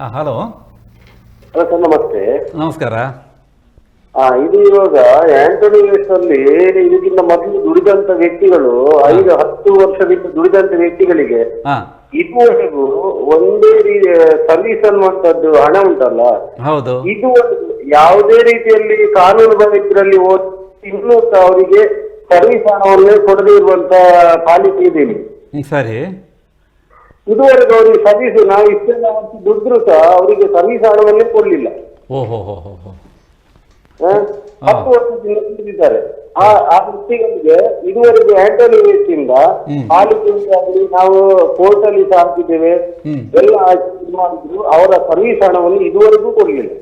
Hello. Hello sir, ನಮಸ್ತೆ. ನಮಸ್ಕಾರ. ಇದು ಇವಾಗ ಆಂಟೋನಿ ಅಲ್ಲಿ ಇದಕ್ಕಿಂತ ಮೊದಲು ದುಡಿದಂತ ವ್ಯಕ್ತಿಗಳು 5-10 ವರ್ಷದಿಂದ ದುಡಿದಂತ ವ್ಯಕ್ತಿಗಳಿಗೆ ಇದುವರೆಗೂ ಒಂದೇ ಸರ್ವಿಸ್ ಅನ್ನುವಂಥದ್ದು ಹಣ ಉಂಟಲ್ಲ, ಹೌದು, ಇದು ಯಾವುದೇ ರೀತಿಯಲ್ಲಿ ಕಾನೂನು ಇದರಲ್ಲಿ ಇನ್ನೂ ಅವರಿಗೆ ಸರ್ವಿಸ್ ಹಣವನ್ನೇ ಕೊಡದೇ ಇರುವಂತ ಪಾಲಿಸಿ ಇದೆ. ಸರಿ. ಇದುವರೆಗೂ ಅವರಿಗೆ ಸರ್ವಿಸ್ ನಾವು ಇಷ್ಟೆಲ್ಲ ದುಡ್ರು ಸಹ ಅವರಿಗೆ ಸರ್ವಿಸ್ ಹಣವನ್ನೇ ಕೊಡ್ಲಿಲ್ಲ. ಓಹೋ 10 ವರ್ಷದಿಂದ ದುಡಿದಿದ್ದಾರೆ. ಆ ವ್ಯಕ್ತಿಗಳಿಗೆ ಇದುವರೆಗೂ ಆಂಟೋನಿ ಇಂದ ಪಾಲಿಕೆ ನಾವು ಕೋರ್ಟ್ ಅಲ್ಲಿ ಸಹ ಹಾಕಿದ್ದೇವೆ, ಎಲ್ಲ ಮಾಡಿದ್ರು, ಅವರ ಸರ್ವಿಸ್ ಹಣವನ್ನು ಇದುವರೆಗೂ ಕೊಡ್ಲಿಲ್ಲ.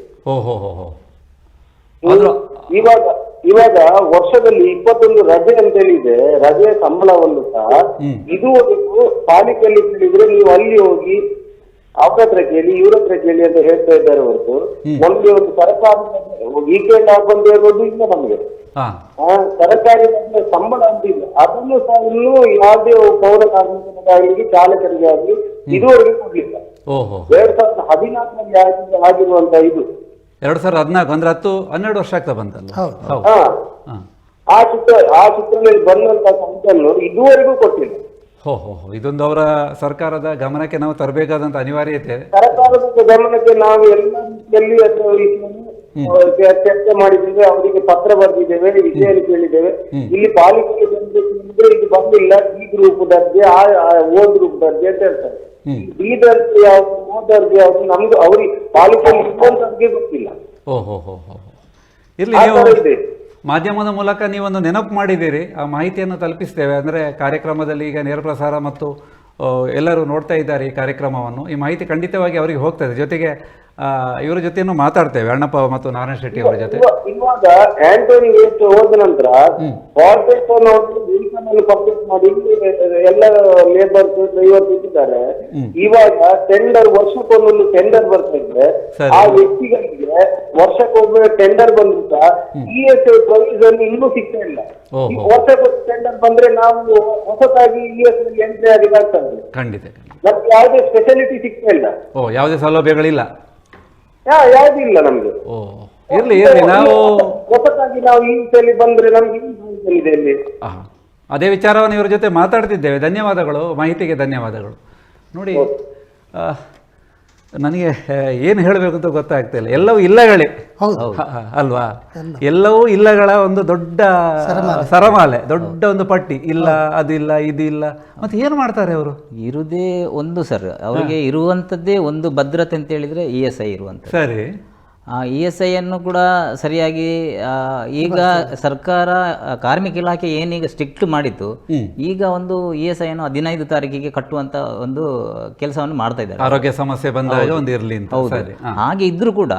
ಇವಾಗ ವರ್ಷದಲ್ಲಿ 21 ರಜೆ ಅಂತ ಹೇಳಿದೆ, ರಜೆ ಸಂಬಳವನ್ನು ಸಹ ಇದುವರೆಗೂ ಪಾಲಿಕೆಯಲ್ಲಿ ಕೇಳಿದ್ರೆ ನೀವು ಅಲ್ಲಿ ಹೋಗಿ ಅವ್ರ ಹತ್ರ ಕೇಳಿ ಇವ್ರ ಹತ್ರ ಕೇಳಿ ಅಂತ ಹೇಳ್ತಾ ಇದ್ದಾರೆ ಹೊರತು ನಮ್ಗೆ ಒಂದು ಸರ್ಕಾರ ವೀಕೆಂಡ್ ಬಂದು ಇರೋದು ಇಲ್ಲ. ನಮ್ಗೆ ಸರ್ಕಾರಿ ಸಂಬಳ ಅಂತಿಲ್ಲ, ಅದನ್ನು ಸಹ ಇನ್ನೂ ಯಾವುದೇ ಪೌರ ಕಾರ್ಮಿಕರಿಗಾಗಲಿ ಚಾಲಕರಿಗೆ ಆಗಲಿ ಇದುವರೆಗೂ ಕೊಡ್ಲಿಲ್ಲ. 2014ರಲ್ಲಿ ಆಗಿರುವಂತ ಇದು 2014 ಅಂದ್ರೆ 10-12 ವರ್ಷ ಆಗ್ತಾ ಬಂತಲ್ಲ. ಆ ಚಿತ್ರದಲ್ಲಿ ಬಂದಂತ ಕಂತನ್ನು ಇದುವರೆಗೂ ಕೊಟ್ಟಿಲ್ಲ. ಇದೊಂದು ಅವರ ಸರ್ಕಾರದ ಗಮನಕ್ಕೆ ನಾವು ತರಬೇಕಾದಂತ ಅನಿವಾರ್ಯತೆ. ಸರ್ಕಾರದ ಗಮನಕ್ಕೆ ನಾವು ಎಲ್ಲ ರೀತಿಯಲ್ಲಿ ಚರ್ಚೆ ಮಾಡಿದ್ದೇವೆ, ಅವರಿಗೆ ಪತ್ರ ಬರೆದಿದ್ದೇವೆ, ವಿಷಯ ಕೇಳಿದ್ದೇವೆ. ಇಲ್ಲಿ ಪಾಲಿಕೆ ಬಂದ್ರೆ ಇದು ಬಂದಿಲ್ಲ, ಈ ಗ್ರೂಪ್ ದರ್ಜೆ ಓ ಗ್ರೂಪ್ ದರ್ಜೆ ಅಂತ ಹೇಳ್ತಾರೆ. ಈ ದರ್ಜೆ ಯಾವ್ದು ಓ ದರ್ಜೆ ಯಾವ್ದು ನಮ್ದು ಅವ್ರಿಗೆ ಪಾಲಿಕೆಯಲ್ಲಿ ಇರುವಂತವ್ರಿಗೆ ಗೊತ್ತಿಲ್ಲ. ಇರ್ಲಿ, ಮಾಧ್ಯಮದ ಮೂಲಕ ನೀವೊಂದು ನೆನಪು ಮಾಡಿದ್ದೀರಿ, ಆ ಮಾಹಿತಿಯನ್ನು ತಲುಪಿಸ್ತೇವೆ. ಅಂದರೆ ಕಾರ್ಯಕ್ರಮದಲ್ಲಿ ಈಗ ನೇರ ಪ್ರಸಾರ ಮತ್ತು ಎಲ್ಲರೂ ನೋಡ್ತಾ ಇದ್ದಾರೆ ಈ ಕಾರ್ಯಕ್ರಮವನ್ನು. ಈ ಮಾಹಿತಿ ಖಂಡಿತವಾಗಿ ಅವರಿಗೆ ಹೋಗ್ತದೆ. ಜೊತೆಗೆ ಇವರ ಜೊತೆನೂ ಮಾತಾಡ್ತೇವೆ, ಅಣ್ಣಪ್ಪ ಮತ್ತು ನಾರಾಯಣ ಶೆಟ್ಟಿ ಅವರ ಜೊತೆ. ಇವಾಗ ಆಂಟೋನಿ ವೇಸ್ಟ್ ಹೋದ ನಂತರ ಪರ್ಚೇಸ್ ಮಾಡಿ ಎಲ್ಲ ಲೇಬರ್ಸ್ ಡ್ರೈವರ್ಸ್ ಇಟ್ಟಿದ್ದಾರೆ. ಇವಾಗ ಟೆಂಡರ್ ವರ್ಷಕ್ಕೊಂದೊಂದು ಟೆಂಡರ್ ಬರ್ತಾ ಇದ್ರೆ ಆ ವ್ಯಕ್ತಿಗಳಿಗೆ ವರ್ಷಕ್ಕೊಬ್ಬ ಟೆಂಡರ್ ಬಂದ್ರು ಸಹ ESI ಪ್ರೊವಿಷನ್ ಇನ್ನೂ ಸಿಗ್ತಾ ಇಲ್ಲ. ವರ್ಷಕ್ಕೊಂದು ಟೆಂಡರ್ ಬಂದ್ರೆ ನಾವು ಹೊಸದಾಗಿ ESI ಎಂಟ್ರಿ ಆಗಿದ್ದಾಗ್ತದೆ. ಖಂಡಿತ ನಮ್ಗೆ ಯಾವುದೇ ಸ್ಪೆಷಾಲಿಟಿ ಸಿಗ್ತಾ ಇಲ್ಲ. ಯಾವುದೇ ಸೌಲಭ್ಯಗಳಿಲ್ಲ, ಯಾವ್ದು ಇಲ್ಲ ನಮ್ಗೆ. ಇರ್ಲಿ ನಾವು ಹೊಸದಾಗಿ ನಾವು ಈ ಸಲ ಬಂದ್ರೆ ನಮ್ಗೆ ಇದೆ ಇಲ್ಲಿ. ಅದೇ ವಿಚಾರವನ್ನು ಇವರ ಜೊತೆ ಮಾತಾಡ್ತಿದ್ದೇವೆ. ಧನ್ಯವಾದಗಳು, ಮಾಹಿತಿಗೆ ಧನ್ಯವಾದಗಳು. ನೋಡಿ, ನನಗೆ ಏನು ಹೇಳಬೇಕು ಅಂತ ಗೊತ್ತಾಗ್ತಿಲ್ಲ. ಎಲ್ಲವೂ ಇಲ್ಲಗಳೇ ಅಲ್ವಾ? ಎಲ್ಲವೂ ಇಲ್ಲಗಳ ಒಂದು ದೊಡ್ಡ ಸರಮಾಲೆ, ದೊಡ್ಡ ಒಂದು ಪಟ್ಟಿ. ಇಲ್ಲ, ಅದಿಲ್ಲ, ಇದಿಲ್ಲ. ಮತ್ತೆ ಏನು ಮಾಡ್ತಾರೆ ಅವರು? ಇರುವುದೇ ಒಂದು ಸರ್, ಅವರಿಗೆ ಇರುವಂಥದ್ದೇ ಒಂದು ಭದ್ರತೆ ಅಂತ ಹೇಳಿದರೆ ESI ಇರುವಂಥದ್ದು. ಸರಿ. ESI ಅನ್ನು ಕೂಡ ಸರಿಯಾಗಿ ಈಗ ಸರ್ಕಾರ ಕಾರ್ಮಿಕ ಇಲಾಖೆ ಏನೀಗ ಸ್ಟ್ರಿಕ್ಟ್ ಮಾಡಿತ್ತು, ಈಗ ಒಂದು ESI ಅನ್ನು 15 ತಾರೀಕಿಗೆ ಕಟ್ಟುವಂತ ಒಂದು ಕೆಲಸವನ್ನು ಮಾಡ್ತಾ ಇದ್ದಾರೆ. ಆರೋಗ್ಯ ಸಮಸ್ಯೆ ಬಂದಾಗ ಒಂದು ಇರಲಿ ಅಂತ. ಹೌದು. ಹಾಗೆ ಇದ್ರೂ ಕೂಡ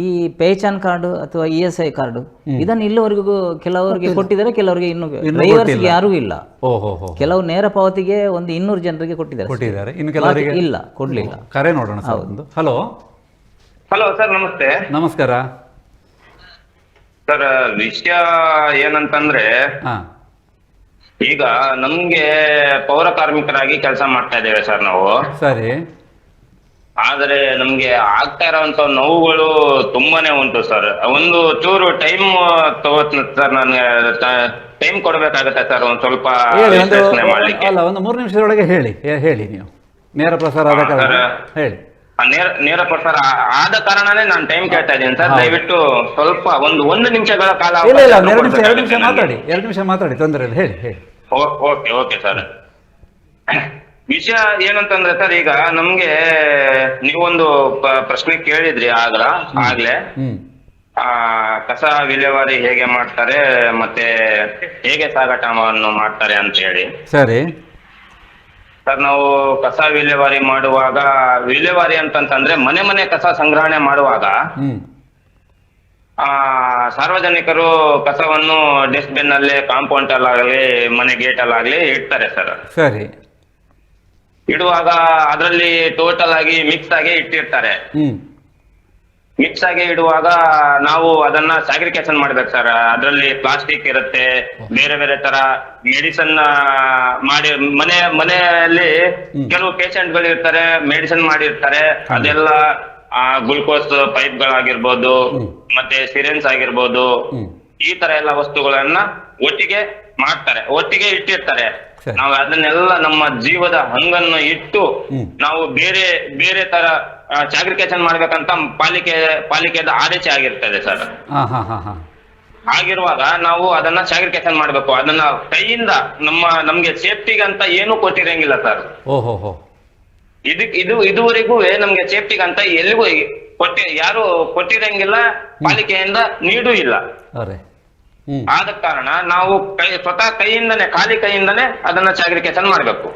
ಈ ಪೇಚಾನ್ ಕಾರ್ಡ್ ಅಥವಾ ESI ಕಾರ್ಡ್ ಇದನ್ನು ಇಲ್ಲಿವರೆಗೂ ಕೆಲವರಿಗೆ ಕೊಟ್ಟಿದ್ದಾರೆ, ಕೆಲವರಿಗೆ ಇನ್ನು ಡ್ರೈವರ್ಸ್ಗೆ ಯಾರೂ ಇಲ್ಲ. ಕೆಲವು ನೇರ ಪಾವತಿಗೆ ಒಂದು 200 ಜನರಿಗೆ ಕೊಟ್ಟಿದ್ದಾರೆ, ಇನ್ನು ಕೆಲವರಿಗೆ ಇಲ್ಲ, ಕೊಡ್ಲಿಲ್ಲ. ಕರೆ ನೋಡೋಣ. ಹಲೋ. ಹಲೋ ಸರ್, ನಮಸ್ತೆ. ನಮಸ್ಕಾರ ಸರ್. ವಿಷಯ ಏನಂತಂದ್ರೆ, ಈಗ ನಮ್ಗೆ ಪೌರ ಕಾರ್ಮಿಕರಾಗಿ ಕೆಲಸ ಮಾಡ್ತಾ ಇದ್ದೇವೆ ಸರ್ ನಾವು. ಸರಿ. ಆದ್ರೆ ನಮ್ಗೆ ಆಗ್ತಾ ಇರೋಂತ ನೋವುಗಳು ತುಂಬಾನೇ ಉಂಟು ಸರ್. ಒಂದು ಚೂರು ಟೈಮ್ ತಗೋತೀನಿ ಸರ್, ನಾನು ಟೈಮ್ ಕೊಡ್ಬೇಕಾಗತ್ತೆ ಸರ್ ಒಂದ್ ಸ್ವಲ್ಪ ಮಾಡ್ಲಿಕ್ಕೆ. ಅಲ್ಲ, ಒಂದು 3 ನಿಮಿಷದೊಳಗೆ ಹೇಳಿ ನೀವು. ನೇರ ಪ್ರಸಾರ ಆದ ಕಾರಣ ಹೇಳಿ. ನೇರ ಪ್ರಸಾರ ಆದ ಕಾರಣನೇ ನಾನು ಟೈಮ್ ಕೇಳ್ತಾ ಇದ್ದೀನಿ ಸರ್. ದಯವಿಟ್ಟು ಸ್ವಲ್ಪ ಒಂದು ನಿಮಿಷಗಳ ಕಾಲ. 2 ನಿಮಿಷ ಮಾತಾಡಿ, ತೊಂದರೆ ಇಲ್ಲ, ಹೇಳಿ. Okay sir. ವಿಷಯ ಏನಂತಂದ್ರೆ ಸರ್, ಈಗ ನಮ್ಗೆ ನೀವೊಂದು ಪ್ರಶ್ನೆ ಕೇಳಿದ್ರಿ ಆಗ್ಲೇ. ಕಸ ವಿಲೇವಾರಿ ಹೇಗೆ ಮಾಡ್ತಾರೆ ಮತ್ತೆ ಹೇಗೆ ಸಾಗಾಟವನ್ನು ಮಾಡ್ತಾರೆ ಅಂತ ಹೇಳಿ. ಸರಿ ಸರ್, ನಾವು ಕಸ ವಿಲೇವಾರಿ ಅಂತಂದ್ರೆ ಮನೆ ಕಸ ಸಂಗ್ರಹಣೆ ಮಾಡುವಾಗ ಸಾರ್ವಜನಿಕರು ಕಸವನ್ನು ಡಸ್ಟ್ಬಿನ್ ಅಲ್ಲಿ, ಕಾಂಪೌಂಡ್ ಅಲ್ಲಾಗಲಿ, ಮನೆ ಗೇಟ್ ಅಲ್ಲಾಗ್ಲಿ ಇಡ್ತಾರೆ ಸರ್. ಸರಿ. ಇಡುವಾಗ ಅದರಲ್ಲಿ ಟೋಟಲ್ ಆಗಿ ಮಿಕ್ಸ್ ಆಗಿ ಇಟ್ಟಿರ್ತಾರೆ. ಮಿಕ್ಸ್ ಆಗಿ ಇಡುವಾಗ ನಾವು ಅದನ್ನ ಸ್ಯಾಗ್ರಿಗೇಷನ್ ಮಾಡ್ಬೇಕು ಸರ್. ಅದರಲ್ಲಿ ಪ್ಲಾಸ್ಟಿಕ್ ಇರುತ್ತೆ, ಬೇರೆ ಬೇರೆ ತರ ಮೆಡಿಸಿನ್ ಮಾಡಿ ಮನೆಯಲ್ಲಿ ಕೆಲವು ಪೇಷಂಟ್ ಗಳು ಇರ್ತಾರೆ, ಮೆಡಿಸಿನ್ ಮಾಡಿರ್ತಾರೆ. ಅದೆಲ್ಲ ಗ್ಲುಕೋಸ್ ಪೈಪ್ಗಳಾಗಿರ್ಬೋದು, ಮತ್ತೆ ಸಿರೆನ್ಸ್ ಆಗಿರ್ಬೋದು, ಈ ತರ ಎಲ್ಲ ವಸ್ತುಗಳನ್ನ ಒಟ್ಟಿಗೆ ಮಾಡ್ತಾರೆ, ಒಟ್ಟಿಗೆ ಇಟ್ಟಿರ್ತಾರೆ. ನಾವು ಅದನ್ನೆಲ್ಲ ನಮ್ಮ ಜೀವದ ಹಂಗನ್ನು ಇಟ್ಟು ನಾವು ಬೇರೆ ಬೇರೆ ತರ ಚಾಗ್ರಿಕೇಶನ್ ಮಾಡ್ಬೇಕಂತ ಪಾಲಿಕೆದ ಆದೇಶ ಆಗಿರ್ತದೆ ಸರ್. ಆಗಿರುವಾಗ ನಾವು ಅದನ್ನ ಚಾಗ್ರಿಕೇಶನ್ ಮಾಡ್ಬೇಕು. ಅದನ್ನ ಕೈಯಿಂದ ನಮ್ಗೆ ಸೇಫ್ಟಿಗಂತ ಏನು ಕೊಟ್ಟಿರಂಗಿಲ್ಲ ಸರ್. ಇದುವರೆಗೂ ನಮ್ಗೆ ಸೇಫ್ಟಿಗಂತ ಎಲ್ಲಿಗೂ ಯಾರು ಕೊಟ್ಟಿರಂಗಿಲ್ಲ, ಪಾಲಿಕೆಯಿಂದ ನೀಡೂ ಇಲ್ಲ. ಆದ ಕಾರಣ ನಾವು ಸ್ವತಃ ಖಾಲಿ ಕೈಯಿಂದನೇ ಅದನ್ನ ಚಾಗ್ರಿಕೇಶನ್ ಮಾಡ್ಬೇಕು.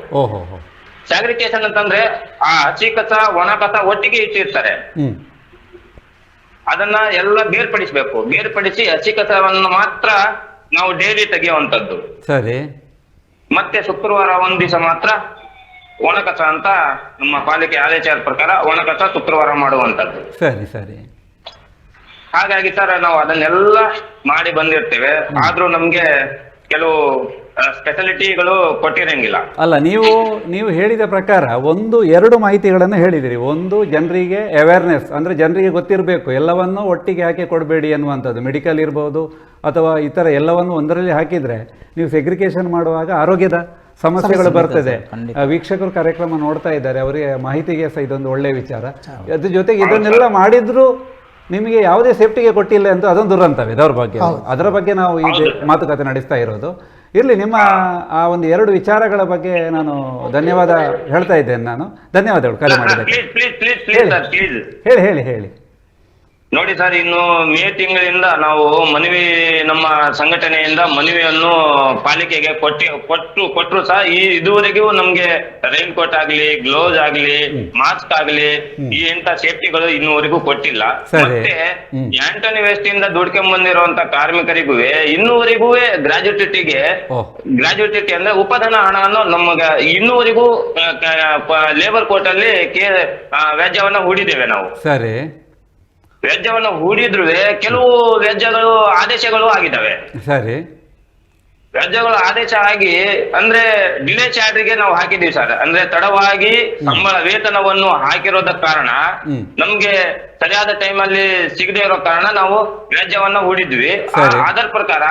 ಚಾಗ್ರಿಕೇಶನ್ ಅಂತಂದ್ರೆ ಆ ಹಸಿ ಕಸ ಒಣ ಕಸ ಒಟ್ಟಿಗೆ ಇಟ್ಟಿರ್ತಾರೆ, ಅದನ್ನ ಎಲ್ಲ ಬೇರ್ಪಡಿಸ್ಬೇಕು. ಬೇರ್ಪಡಿಸಿ ಹಸಿ ಕಸವನ್ನು ಮಾತ್ರ ನಾವು ಡೈಲಿ ತೆಗೆಯುವಂತದ್ದು. ಸರಿ. ಮತ್ತೆ ಶುಕ್ರವಾರ ಒಂದ್ ದಿವಸ ಮಾತ್ರ ಒಣ ಕಸ ಅಂತ ನಮ್ಮ ಪಾಲಿಕೆ ಆದೇಶದ ಪ್ರಕಾರ ಒಣ ಕಸ ಶುಕ್ರವಾರ ಮಾಡುವಂತದ್ದು. ಸರಿ ಸರಿ. ಹಾಗಾಗಿ ಸರ್ ನಾವು ಅದನ್ನೆಲ್ಲ ಮಾಡಿ ಬಂದಿರ್ತೇವೆ, ಆದ್ರೂ ನಮ್ಗೆ ಕೆಲವು ಸ್ಪೆಷಾಲಿಟಿಗಳು ಕೊಟ್ಟಿರಂಗಿಲ್ಲ. ಅಲ್ಲ, ನೀವು ಹೇಳಿದ ಪ್ರಕಾರ 1-2 ಮಾಹಿತಿಗಳನ್ನು ಹೇಳಿದಿರಿ. ಒಂದು, ಜನರಿಗೆ ಅವೇರ್ನೆಸ್, ಅಂದರೆ ಜನರಿಗೆ ಗೊತ್ತಿರಬೇಕು, ಎಲ್ಲವನ್ನು ಒಟ್ಟಿಗೆ ಹಾಕಿ ಕೊಡಬೇಡಿ ಅನ್ನುವಂಥದ್ದು. ಮೆಡಿಕಲ್ ಇರ್ಬೋದು ಅಥವಾ ಇತರ ಎಲ್ಲವನ್ನು ಒಂದರಲ್ಲಿ ಹಾಕಿದರೆ ನೀವು ಸೆಗ್ರಿಗೇಷನ್ ಮಾಡುವಾಗ ಆರೋಗ್ಯದ ಸಮಸ್ಯೆಗಳು ಬರ್ತದೆ. ವೀಕ್ಷಕರು ಕಾರ್ಯಕ್ರಮ ನೋಡ್ತಾ ಇದ್ದಾರೆ, ಅವರಿಗೆ ಮಾಹಿತಿಗೆ ಸಹ ಇದೊಂದು ಒಳ್ಳೆಯ ವಿಚಾರ. ಅದ್ರ ಜೊತೆಗೆ ಇದನ್ನೆಲ್ಲ ಮಾಡಿದ್ರು ನಿಮಗೆ ಯಾವುದೇ ಸೇಫ್ಟಿಗೆ ಕೊಟ್ಟಿಲ್ಲ ಅಂತ ಅದೊಂದು ದುರಂತವಿದೆ ಅವ್ರ ಬಗ್ಗೆ. ಅದರ ಬಗ್ಗೆ ನಾವು ಈ ಮಾತುಕತೆ ನಡೆಸ್ತಾ ಇರೋದು. ಇರಲಿ, ನಿಮ್ಮ ಆ 1-2 ವಿಚಾರಗಳ ಬಗ್ಗೆ ನಾನು ಧನ್ಯವಾದ ಹೇಳ್ತಾ ಇದ್ದೇನೆ. ನಾನು ಧನ್ಯವಾದಗಳು ಕರೆ ಮಾಡಿದ್ದಕ್ಕೆ. ಹೇಳಿ ಹೇಳಿ ಹೇಳಿ. ನೋಡಿ ಸರ್, ಇನ್ನು ಮೇ ತಿಂಗಳಿಂದ ನಾವು ನಮ್ಮ ಸಂಘಟನೆಯಿಂದ ಮನವಿಯನ್ನು ಪಾಲಿಕೆಗೆ ಕೊಟ್ಟರು ಸಹ ಇದುವರೆಗೂ ನಮ್ಗೆ ರೈನ್ ಕೋಟ್ ಆಗ್ಲಿ, ಗ್ಲೌಸ್ ಆಗ್ಲಿ, ಮಾಸ್ಕ್ ಆಗ್ಲಿ, ಈ ಇಂತ ಸೇಫ್ಟಿಗಳು ಇನ್ನೂವರೆಗೂ ಕೊಟ್ಟಿಲ್ಲ. ಮತ್ತೆ ಆಂಟನಿ ವೆಸ್ಟ್ ಇಂದ ದುಡ್ಕೊಂಡ್ ಬಂದಿರುವಂತ ಕಾರ್ಮಿಕರಿಗೂ ಇನ್ನೂವರೆಗೂ ಗ್ರಾಜ್ಯುಟಿ ಅಂದ್ರೆ ಉಪಧನ ಹಣವನ್ನು ನಮಗ ಇನ್ನೂವರೆಗೂ ಲೇಬರ್ ಕೋರ್ಟ್ ಅಲ್ಲಿ ವ್ಯಾಜ್ಯವನ್ನ ಹೂಡಿದ್ದೇವೆ ನಾವು. ಸರಿ. ವ್ಯಾಜ್ಯವನ್ನು ಹೂಡಿದ್ರು ಕೆಲವು ವ್ಯಾಜ್ಯಗಳು ಆದೇಶಗಳು ಆಗಿದ್ದಾವೆ. ಸರಿ. ವ್ಯಾಜ್ಯಗಳು ಆದೇಶ ಆಗಿ ಅಂದ್ರೆ ಡಿಲೇ ಚಾರ್ಜ್ಗೆ ನಾವು ಹಾಕಿದೀವಿ ಸರ್. ಅಂದ್ರೆ ತಡವಾಗಿ ವೇತನವನ್ನು ಹಾಕಿರೋದ ಕಾರಣ ನಮ್ಗೆ ಸರಿಯಾದ ಟೈಮ್ ಅಲ್ಲಿ ಸಿಗದೆ ಇರೋ ಕಾರಣ ನಾವು ವ್ಯಾಜ್ಯವನ್ನ ಹೂಡಿದ್ವಿ. ಅದರ ಪ್ರಕಾರ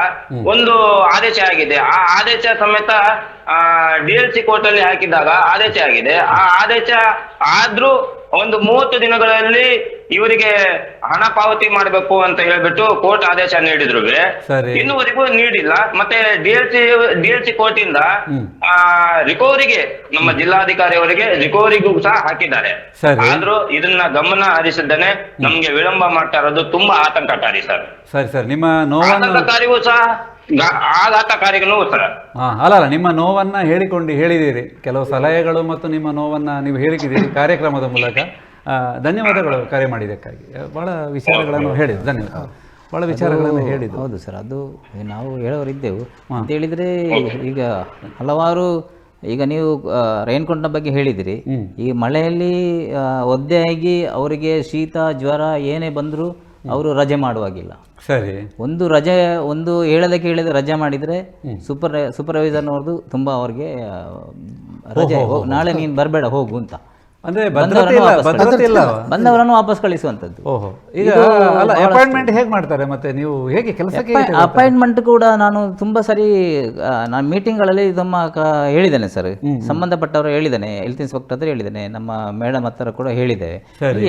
ಒಂದು ಆದೇಶ ಆಗಿದೆ. ಆ ಆದೇಶ ಸಮೇತ DLC ಕೋರ್ಟ್ ಅಲ್ಲಿ ಹಾಕಿದಾಗ ಆದೇಶ ಆಗಿದೆ. ಆ ಆದೇಶ ಆದ್ರೂ ಒಂದು 30 ದಿನಗಳಲ್ಲಿ ಇವರಿಗೆ ಹಣ ಪಾವತಿ ಮಾಡಬೇಕು ಅಂತ ಹೇಳ್ಬಿಟ್ಟು ಕೋರ್ಟ್ ಆದೇಶ ನೀಡಿದ್ರು, ಇನ್ನುವರೆಗೂ ನೀಡಿಲ್ಲ. ಮತ್ತೆ DLC ಕೋರ್ಟ್ ಇಂದ ರಿಕವರಿಗೆ ನಮ್ಮ ಜಿಲ್ಲಾಧಿಕಾರಿ ಅವರಿಗೆ ರಿಕವರಿಗೂ ಸಹ ಹಾಕಿದ್ದಾರೆ. ಆದ್ರೂ ಇದನ್ನ ಗಮನ ಹರಿಸಿದ್ದೇನೆ, ನಮ್ಗೆ ವಿಳಂಬ ಮಾಡ್ತಾ ಇರೋದು ತುಂಬಾ ಆತಂಕಕಾರಿ ಸರ್. ಸರಿ ಸರ್, ನಿಮ್ಮ ಆತಂಕಕಾರಿಗೂ ಸಹ ಆಘಾತಕಾರಿಗೂ ಸರ್. ಅಲ್ಲ, ನಿಮ್ಮ ನೋವನ್ನ ಹೇಳಿದಿರಿ, ಕೆಲವು ಸಲಹೆಗಳು ಮತ್ತು ನಿಮ್ಮ ನೋವನ್ನ ನೀವು ಹೇಳಿದ್ದೀರಿ ಕಾರ್ಯಕ್ರಮದ ಮೂಲಕ. ಧನ್ಯವಾದಗಳು ಕರೆ ಮಾಡಿದ್ದಕ್ಕಾಗಿ. ಬಹಳ ವಿಚಾರಗಳನ್ನು ಹೇಳಿದ್ರು. ಧನ್ಯವಾದ. ಬಹಳ ವಿಚಾರಗಳನ್ನು ಹೇಳಿದ್ದು. ಹೌದು ಸರ್, ಅದು ನಾವು ಹೇಳೋರಿದ್ದೆವು ಅಂತ ಹೇಳಿದರೆ ಈಗ ಹಲವಾರು ಈಗ ನೀವು ರೈನ್ ಕೋಟ್ನ ಬಗ್ಗೆ ಹೇಳಿದಿರಿ. ಈ ಮಳೆಯಲ್ಲಿ ಒದ್ದೆಯಾಗಿ ಅವರಿಗೆ ಶೀತ ಜ್ವರ ಏನೇ ಬಂದರೂ ಅವರು ರಜೆ ಮಾಡುವಾಗಿಲ್ಲ. ಸರಿ. ಒಂದು ರಜೆ ಹೇಳದೆ ರಜೆ ಮಾಡಿದರೆ ಸೂಪರ್ವೈಸರ್ನವ್ರದ್ದು ತುಂಬ ಅವ್ರಿಗೆ ರಜೆ, ನಾಳೆ ನೀನು ಬರಬೇಡ ಹೋಗು ಅಂತ, ಅಂದ್ರೆ ಬಂದವರನ್ನು ವಾಪಸ್ ಕಳಿಸುವಂಥದ್ದು. ಈಗ ಅಪಾಯಿಂಟ್ಮೆಂಟ್ ಹೇಗೆ ಮಾಡ್ತಾರೆ ಮತ್ತೆ ನೀವು ಹೇಗೆ ಕೆಲಸಕ್ಕೆ? ಅಪಾಯಿಂಟ್ಮೆಂಟ್ ಕೂಡ ನಾನು ತುಂಬಾ ಸರಿ ನಾನು ಮೀಟಿಂಗ್ಗಳಲ್ಲಿ ಹೇಳಿದ್ದೇನೆ ಸರ್, ಸಂಬಂಧಪಟ್ಟವರು ಹೇಳಿದ್ದೇನೆ, ಹೆಲ್ತ್ ಇನ್ಸ್ಪೆಕ್ಟರ್ ಹತ್ರ ಹೇಳಿದ್ದೇನೆ, ನಮ್ಮ ಮೇಡಮ್ ಹತ್ರ ಕೂಡ ಹೇಳಿದ್ದೇವೆ.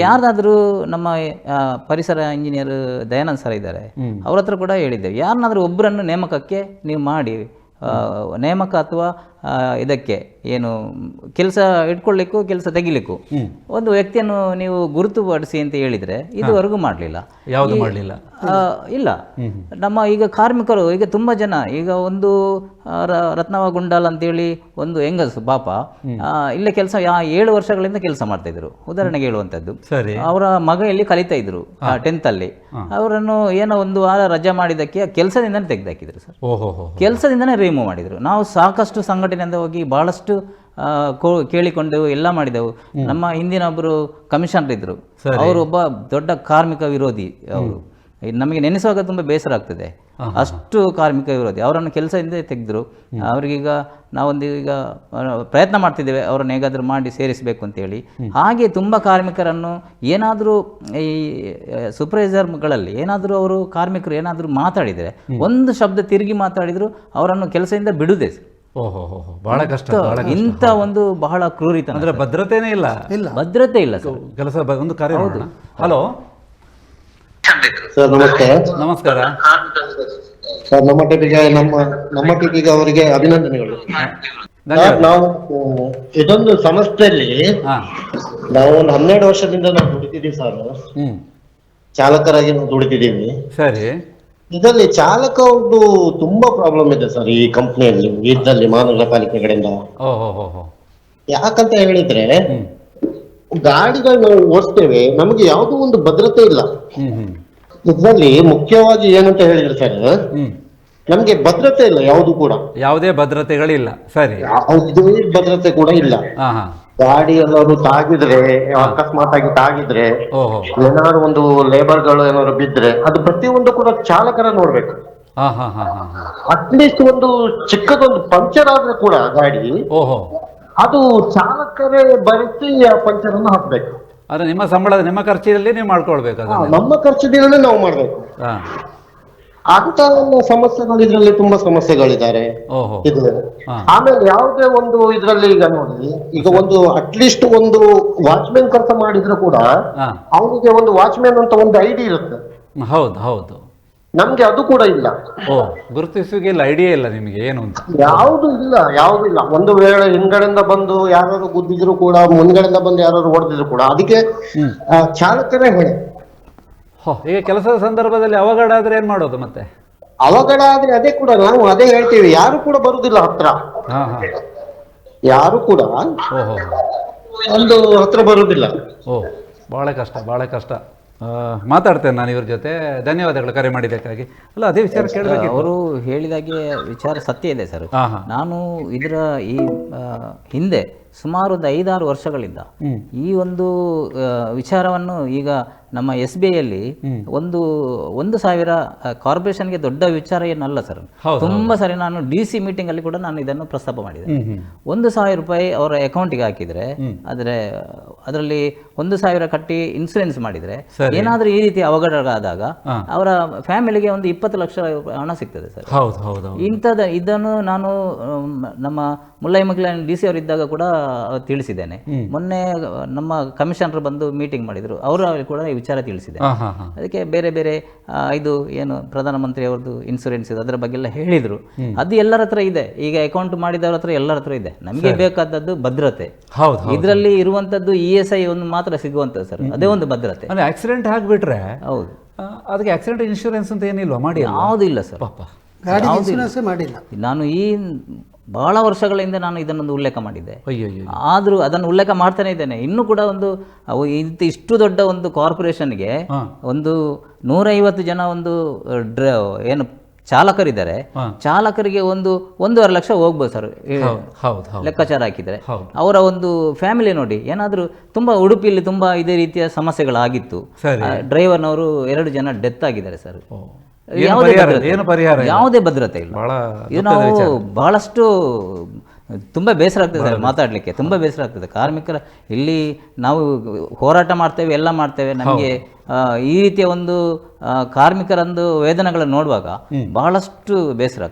ಯಾರ್ದಾದ್ರೂ ನಮ್ಮ ಪರಿಸರ ಇಂಜಿನಿಯರ್ ದಯಾನಂದ್ ಸರ್ ಇದ್ದಾರೆ, ಅವ್ರ ಹತ್ರ ಕೂಡ ಹೇಳಿದ್ದೇವೆ, ಯಾರನ್ನಾದ್ರೂ ಒಬ್ಬರನ್ನು ನೇಮಕಕ್ಕೆ ನೀವು ಮಾಡಿ, ನೇಮಕ ಅಥವಾ ಇದಕ್ಕೆ ಏನು ಕೆಲಸ ಇಟ್ಕೊಳ್ಳಿಕ್ಕೂ ಕೆಲಸ ತೆಗಿಲಿಕ್ಕೂ ಒಂದು ವ್ಯಕ್ತಿಯನ್ನು ನೀವು ಗುರುತುಪಡಿಸಿ ಅಂತ ಹೇಳಿದರೆ ಇದುವರೆಗೂ ಮಾಡಲಿಲ್ಲ. ಯಾವುದು ಮಾಡಲಿಲ್ಲ? ಇಲ್ಲ. ನಮ್ಮ ಈಗ ಕಾರ್ಮಿಕರು ಈಗ ತುಂಬ ಜನ, ಈಗ ಒಂದು ರತ್ನವ ಗುಂಡಾಲ್ ಅಂತೇಳಿ ಒಂದು ಹೆಂಗಸು ಪಾಪ ಇಲ್ಲೇ ಕೆಲಸ 7 ವರ್ಷಗಳಿಂದ ಕೆಲಸ ಮಾಡ್ತಾ ಇದ್ರು. ಉದಾಹರಣೆಗೆ ಹೇಳುವಂಥದ್ದು, ಅವರ ಮಗ ಇಲ್ಲಿ ಕಲಿತಾ ಇದ್ರು 10th ಅಲ್ಲಿ, ಅವರನ್ನು ಏನೋ ಒಂದು ವಾರ ರಜೆ ಮಾಡಿದ್ದಕ್ಕೆ ಕೆಲಸದಿಂದನೇ ತೆಗೆದಾಕಿದ್ರು ಸರ್. ಕೆಲಸದಿಂದನೇ ರಿಮೂವ್ ಮಾಡಿದ್ರು. ನಾವು ಸಾಕಷ್ಟು ಸಂಘಟನೆಯಿಂದ ಹೋಗಿ ಬಹಳಷ್ಟು ಕೇಳಿಕೊಂಡೆವು, ಎಲ್ಲ ಮಾಡಿದೆವು. ನಮ್ಮ ಹಿಂದಿನ ಒಬ್ಬರು ಕಮಿಷನರ್ ಇದ್ರು, ಅವರು ಒಬ್ಬ ದೊಡ್ಡ ಕಾರ್ಮಿಕ ವಿರೋಧಿ ಅವರು. ನಮಗೆ ನೆನೆಸುವಾಗ ತುಂಬ ಬೇಸರ ಆಗ್ತದೆ. ಅಷ್ಟು ಕಾರ್ಮಿಕ ವಿರೋಧಿ ಅವರನ್ನು ಕೆಲಸದಿಂದ ತೆಗೆದ್ರು. ಅವರಿಗೀಗ ನಾವೊಂದು ಈಗ ಪ್ರಯತ್ನ ಮಾಡ್ತಿದ್ದೇವೆ ಅವರನ್ನು ಹೇಗಾದರೂ ಮಾಡಿ ಸೇರಿಸಬೇಕು ಅಂತೇಳಿ. ಹಾಗೆ ತುಂಬ ಕಾರ್ಮಿಕರನ್ನು ಏನಾದರೂ ಈ ಸೂಪರ್ವೈಸರ್ಗಳಲ್ಲಿ ಏನಾದರೂ ಅವರು ಕಾರ್ಮಿಕರು ಏನಾದರೂ ಮಾತಾಡಿದರೆ, ಒಂದು ಶಬ್ದ ತಿರುಗಿ ಮಾತಾಡಿದ್ರು ಅವರನ್ನು ಕೆಲಸದಿಂದ ಬಿಡುವುದೇ. ಓಹೋ, ಬಹಳ ಕಷ್ಟ. ಇಂಥ ಒಂದು ಬಹಳ ಕ್ರೂರಿತ, ಅಂದ್ರೆ ಭದ್ರತೆನೇ ಇಲ್ಲ, ಭದ್ರತೆ ಇಲ್ಲ ಸರ್. ಕೆಲಸ ಒಂದು ಕಾರ್ಯ. ಹಲೋ ಸರ್ ನಮಸ್ತೆ. ನಮಸ್ಕಾರ ಸರ್, ನಮ್ಮ ಟೀಮಿಗೆ ಅವರಿಗೆ ಅಭಿನಂದನೆಗಳು. ನಾವು ಇದೊಂದು ಸಂಸ್ಥೆಯಲ್ಲಿ ನಾವು ಒಂದು 12 ವರ್ಷದಿಂದ ನಾವು ದುಡಿತಿದ್ದೀವಿ ಸರ್. ಚಾಲಕರಾಗಿ ನಾವು ದುಡಿತಿದ್ದೀವಿ. ಸರಿ. ಇದರಲ್ಲಿ ಚಾಲಕ ಒಂದು ತುಂಬಾ ಪ್ರಾಬ್ಲಮ್ ಇದೆ ಸರ್ ಈ ಕಂಪ್ನಿಯಲ್ಲಿ, ಇದರಲ್ಲಿ ಮಹಾನಗರ ಪಾಲಿಕೆ ಕಡೆಯಿಂದ. ಯಾಕಂತ ಹೇಳಿದ್ರೆ ಗಾಡಿಗಳು ನಾವು ಓಡಿಸ್ತೇವೆ, ನಮಗೆ ಯಾವುದೋ ಒಂದು ಭದ್ರತೆ ಇಲ್ಲ. ಇದರಲ್ಲಿ ಮುಖ್ಯವಾಗಿ ಏನಂತ ಹೇಳಿದ್ರೆ ಸರ್, ನಮ್ಗೆ ಭದ್ರತೆ ಇಲ್ಲ, ಯಾವುದು ಕೂಡ ಯಾವುದೇ ಭದ್ರತೆಗಳಿಲ್ಲ. ಸರಿ. ಯಾವುದೇ ಭದ್ರತೆ ಕೂಡ ಇಲ್ಲ. ಗಾಡಿ ಎಲ್ಲರೂ ತಾಗಿದ್ರೆ, ಅಕಸ್ಮಾತ್ ಆಗಿ ತಾಗಿದ್ರೆ, ಏನಾದ್ರು ಒಂದು ಲೇಬರ್ಗಳು ಏನಾದ್ರು ಬಿದ್ರೆ, ಅದು ಪ್ರತಿಯೊಂದು ಕೂಡ ಚಾಲಕರ ನೋಡ್ಬೇಕು. ಅಟ್ಲೀಸ್ಟ್ ಒಂದು ಚಿಕ್ಕದೊಂದು ಪಂಚರ್ ಆದ್ರೆ ಕೂಡ ಗಾಡಿ, ಅದು ಚಾಲಕರೇ ಬರೆಸಿ ಆ ಪಂಚರ್ ಅನ್ನು ಹಾಕ್ಬೇಕು. ಅದು ನಿಮ್ಮ ಸಂಬಳದ ನಿಮ್ಮ ಖರ್ಚಿನಲ್ಲಿ ನೀವು ಮಾಡ್ಕೊಳ್ಬೇಕು. ನಮ್ಮ ಖರ್ಚಿನಲ್ಲಿ ನಾವು ಮಾಡ್ಬೇಕು. ಅಂತ ಸಮಸ್ಯೆಗಳು ಇದರಲ್ಲಿ ತುಂಬಾ ಸಮಸ್ಯೆಗಳಿದ್ದಾರೆ. ಆಮೇಲೆ ಯಾವುದೇ ಒಂದು ಇದ್ರಲ್ಲಿ ಈಗ ನೋಡಿ, ಈಗ ಒಂದು ಅಟ್ಲೀಸ್ಟ್ ಒಂದು ವಾಚ್ಮೆನ್ ಕೆಲಸ ಮಾಡಿದ್ರು ಕೂಡ ಅವನಿಗೆ ಒಂದು ವಾಚ್ಮೆನ್ ಅಂತ ಒಂದು ಐಡಿ ಇರುತ್ತೆ. ಹೌದು ಹೌದು. ನಮ್ಗೆ ಅದು ಕೂಡ ಇಲ್ಲ. ಗುರುತಿಸುವಿಕೆ ಐಡಿಯಾ ಇಲ್ಲ ನಿಮಗೆ ಏನು ಅಂತ? ಯಾವುದು ಇಲ್ಲ. ಒಂದು ವೇಳೆ ಹಿಂಗಡೆಯಿಂದ ಬಂದು ಯಾರು ಗುದ್ದಿದ್ರು ಕೂಡ, ಮುಂದ್ಗಡೆಯಿಂದ ಬಂದು ಯಾರು ಹೊಡೆದಿದ್ರು ಕೂಡ ಅದಕ್ಕೆ ಚಾಲಕರೇ ಹೊಣೆ. ಈಗ ಕೆಲಸದ ಸಂದರ್ಭದಲ್ಲಿ ಅವಘಡ ಆದ್ರೆ ಏನ್ ಮಾಡೋದು ಮತ್ತೆ? ಅವಘಡ ಆದ್ರೆ ಅದೇ ಕೂಡ ನಾವು ಅದೇ ಹೇಳ್ತೀವಿ, ಯಾರು ಕೂಡ ಬರುದಿಲ್ಲ ಹತ್ರ. ಯಾರು ಕೂಡ ಒಂದು ಹತ್ರ ಬರುದಿಲ್ಲ. ಬಹಳ ಕಷ್ಟ. ಮಾತಾಡ್ತೇನೆ ನಾನು ಇವ್ರ ಜೊತೆ. ಧನ್ಯವಾದಗಳು ಕರೆ ಮಾಡಿದ್ದಕ್ಕಾಗಿ. ಅಲ್ಲ, ಅದೇ ವಿಚಾರ ಕೇಳಬೇಕು. ಅವರು ಹೇಳಿದಾಗೆ ವಿಚಾರ ಸತ್ಯ ಇದೆ ಸರ್. ನಾನು ಇದರ ಈ ಹಿಂದೆ ಸುಮಾರು ಒಂದು 5-6 ವರ್ಷಗಳಿಂದ ಈ ಒಂದು ವಿಚಾರವನ್ನು, ಈಗ ನಮ್ಮ SBIಯಲ್ಲಿ 1,000 ಕಾರ್ಪೊರೇಷನ್ಗೆ ದೊಡ್ಡ ವಿಚಾರ ಏನಲ್ಲ ಸರ್. ತುಂಬಾ ಸರಿ ನಾನು DC ಮೀಟಿಂಗ್ ಅಲ್ಲಿ ಕೂಡ ನಾನು ಇದನ್ನು ಪ್ರಸ್ತಾಪ ಮಾಡಿದೆ. 1,000 ರೂಪಾಯಿ ಅವರ ಅಕೌಂಟಿಗೆ ಹಾಕಿದ್ರೆ, ಆದರೆ ಅದರಲ್ಲಿ 1,000 ಕಟ್ಟಿ ಇನ್ಸೂರೆನ್ಸ್ ಮಾಡಿದ್ರೆ, ಏನಾದ್ರೂ ಈ ರೀತಿ ಅವಘಡಗಳಾದಾಗ ಅವರ ಫ್ಯಾಮಿಲಿಗೆ ಒಂದು 20 ಲಕ್ಷ ಹಣ ಸಿಗ್ತದೆ ಸರ್. ಇದನ್ನು ನಾನು ನಮ್ಮ ಮುಲ್ಲೈ ಮಗ್ಲಾನ್ DC ಅವರು ಇದ್ದಾಗ ಕೂಡ ತಿಳಿಸಿದ್ದೇನೆ. ಮೊನ್ನೆ ನಮ್ಮ ಕಮಿಷನರ್ ಬಂದು ಮೀಟಿಂಗ್ ಮಾಡಿದ್ರು, ಅವರು ಕೂಡ ಈ ವಿಚಾರ ತಿಳಿಸಿದೆ. ಅದಕ್ಕೆ ಬೇರೆ ಬೇರೆ ಇದು ಏನು ಪ್ರಧಾನಮಂತ್ರಿ ಅವರದ್ದು ಇನ್ಸೂರೆನ್ಸ್ ಇದೆ, ಅದರ ಬಗ್ಗೆ ಎಲ್ಲ ಹೇಳಿದ್ರು. ಅದು ಎಲ್ಲರ ಹತ್ರ ಇದೆ, ಈಗ ಅಕೌಂಟ್ ಮಾಡಿದವ್ರ ಹತ್ರ ಎಲ್ಲರ ಹತ್ರ ಇದೆ. ನಮಗೆ ಬೇಕಾದದ್ದು ಭದ್ರತೆ. ಇದರಲ್ಲಿ ಇರುವಂತದ್ದು ESI ಒಂದು ಮಾತ್ರ ಸಿಗುವಂತದ್ದು ಸರ್, ಅದೇ ಒಂದು ಭದ್ರತೆ. ಆಕ್ಸಿಡೆಂಟ್ ಆಗ್ಬಿಟ್ರೆ ಹೌದು, ಅದಕ್ಕೆ ಆಕ್ಸಿಡೆಂಟ್ ಇನ್ಶೂರೆನ್ಸ್ ಅಂತ ಏನಿಲ್ವಾ? ಮಾಡಿ ಯಾವುದೂ ಇಲ್ಲ ಸರ್, ಮಾಡಿಲ್ಲ. ನಾನು ಈ ಬಹಳ ವರ್ಷಗಳಿಂದ ನಾನು ಇದನ್ನೊಂದು ಉಲ್ಲೇಖ ಮಾಡಿದ್ದೆ. ಆದರೂ ಅದನ್ನು ಉಲ್ಲೇಖ ಮಾಡ್ತಾನೆ ಇದ್ದೇನೆ. ಇನ್ನೂ ಕೂಡ ಒಂದು ಇಷ್ಟು ದೊಡ್ಡ ಒಂದು ಕಾರ್ಪೊರೇಷನ್ಗೆ ಒಂದು 150 ಜನ ಒಂದು ಏನು ಚಾಲಕರಿದ್ದಾರೆ, ಚಾಲಕರಿಗೆ 1.5 ಲಕ್ಷ ಹೋಗ್ಬೋದು ಸರ್ ಲೆಕ್ಕಾಚಾರ ಹಾಕಿದರೆ. ಅವರ ಒಂದು ಫ್ಯಾಮಿಲಿ ನೋಡಿ, ಏನಾದರೂ ತುಂಬಾ ಉಡುಪಿಯಲ್ಲಿ ತುಂಬಾ ಇದೇ ರೀತಿಯ ಸಮಸ್ಯೆಗಳಾಗಿತ್ತು. ಡ್ರೈವರ್ನವರು 2 ಜನ ಡೆತ್ ಆಗಿದ್ದಾರೆ ಸರ್. ಯಾವುದೇ ಭದ್ರತೆ ಇಲ್ಲ. ಇದು ನಾವು ಬಹಳಷ್ಟು ತುಂಬಾ ಬೇಸರ ಆಗ್ತದೆ ಸರ್ ಮಾತಾಡ್ಲಿಕ್ಕೆ, ತುಂಬಾ ಬೇಸರ ಆಗ್ತದೆ. ಕಾರ್ಮಿಕರ ಇಲ್ಲಿ ನಾವು ಹೋರಾಟ ಮಾಡ್ತೇವೆ, ಎಲ್ಲ ಮಾಡ್ತೇವೆ. ನಮಗೆ ಈ ರೀತಿಯ ಒಂದು ಕಾರ್ಮಿಕರಂದು ವೇದನೆಗಳನ್ನು ನೋಡುವಾಗ ಬಹಳಷ್ಟು ಬೇಸರ ಆಗ್ತದೆ.